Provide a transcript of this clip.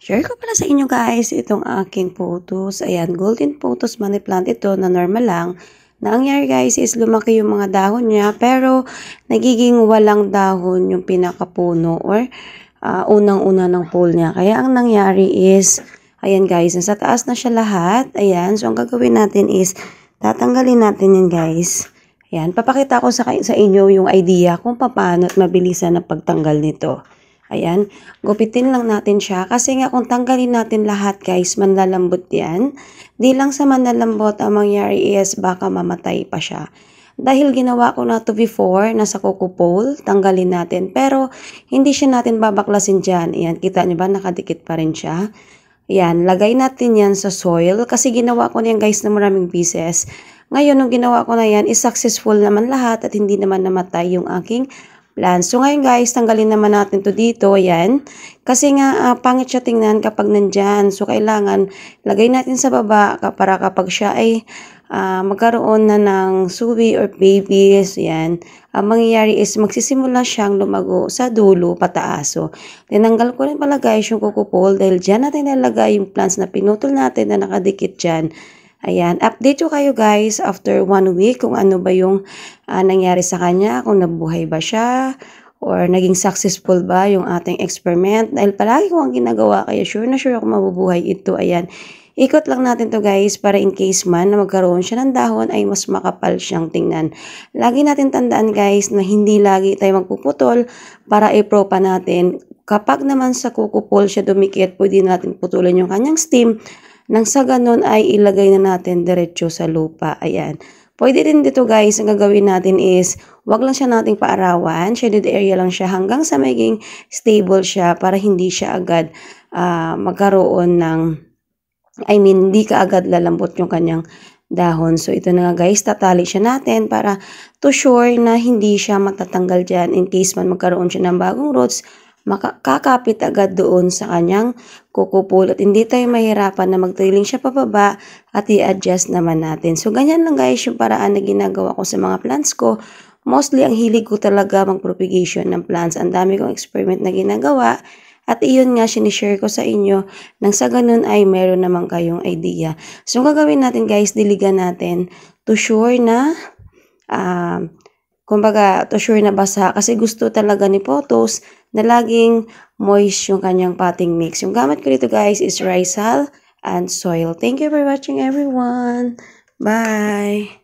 Share ko pala sa inyo guys itong aking photos. Ayan, golden photos money plant ito na normal lang. Na nangyari guys is lumaki yung mga dahon niya pero nagiging walang dahon yung pinakapuno or unang-una ng pole niya. Kaya ang nangyari is, ayan guys, nasa taas na siya lahat. Ayan, so ang gagawin natin is tatanggalin natin yan guys. Ayan, papakita ko sa inyo yung idea kung paano at mabilisan ang pagtanggal nito. Ayan, gupitin lang natin siya kasi nga kung tanggalin natin lahat guys, manlalambot yan. Di lang sa manlalambot ang mangyari is baka mamatay pa siya. Dahil ginawa ko na to before, nasa coco pole, tanggalin natin. Pero hindi siya natin babaklasin dyan. Ayan, kita nyo ba? Nakadikit pa rin siya. Ayan, lagay natin yan sa soil kasi ginawa ko na yan guys na maraming pieces. Ngayon, nung ginawa ko na yan, is successful naman lahat at hindi naman namatay yung aking plants. So ngayon guys, tanggalin naman natin to dito, ayan. Kasi nga, pangit siya tingnan kapag nandyan. So kailangan, lagay natin sa baba para kapag siya ay magkaroon na ng suwi or babies, ayan. Ang mangyayari is magsisimula siyang lumago sa dulo, pataas. So, tinanggal ko rin pala guys yung coco pole dahil dyan natin nalagay yung plants na pinutol natin na nakadikit dyan. Ayan, update ko kayo guys after 1 week kung ano ba yung nangyari sa kanya, kung nabuhay ba siya or naging successful ba yung ating experiment. Dahil palagi ko ang ginagawa kaya sure na sure ako mabubuhay ito. Ayan, ikot lang natin to guys para in case man na magkaroon siya ng dahon ay mas makapal siyang tingnan. Lagi natin tandaan guys na hindi lagi tayo magpuputol para i-propa natin. Kapag naman sa coco pole siya dumikit, pwede natin putulin yung kanyang stem. Nang sa ganun ay ilagay na natin diretso sa lupa. Ayan. Pwede din dito guys, ang gagawin natin is, wag lang siya nating paarawan. Shaded area lang siya hanggang sa maging stable siya para hindi siya agad magkaroon ng, hindi ka agad lalambot yung kanyang dahon. So ito na nga guys, tatali siya natin para to sure na hindi siya matatanggal dyan in case man magkaroon siya ng bagong roots. Makakapit agad doon sa kanyang coco pole at hindi tayo mahirapan na magtiling siya pababa at i-adjust naman natin. So, ganyan lang guys yung paraan na ginagawa ko sa mga plants ko. Mostly, ang hilig ko talaga mag-propagation ng plants. Ang dami kong experiment na ginagawa at iyon nga sinishare ko sa inyo nang sa ganun ay meron naman kayong idea. So, gagawin natin guys, diligan natin to sure na kumbaga, to sure na basa kasi gusto talaga ni Photos na laging moist yung kanyang potting mix. Yung gamit ko dito guys is rice hull and soil. Thank you for watching everyone. Bye!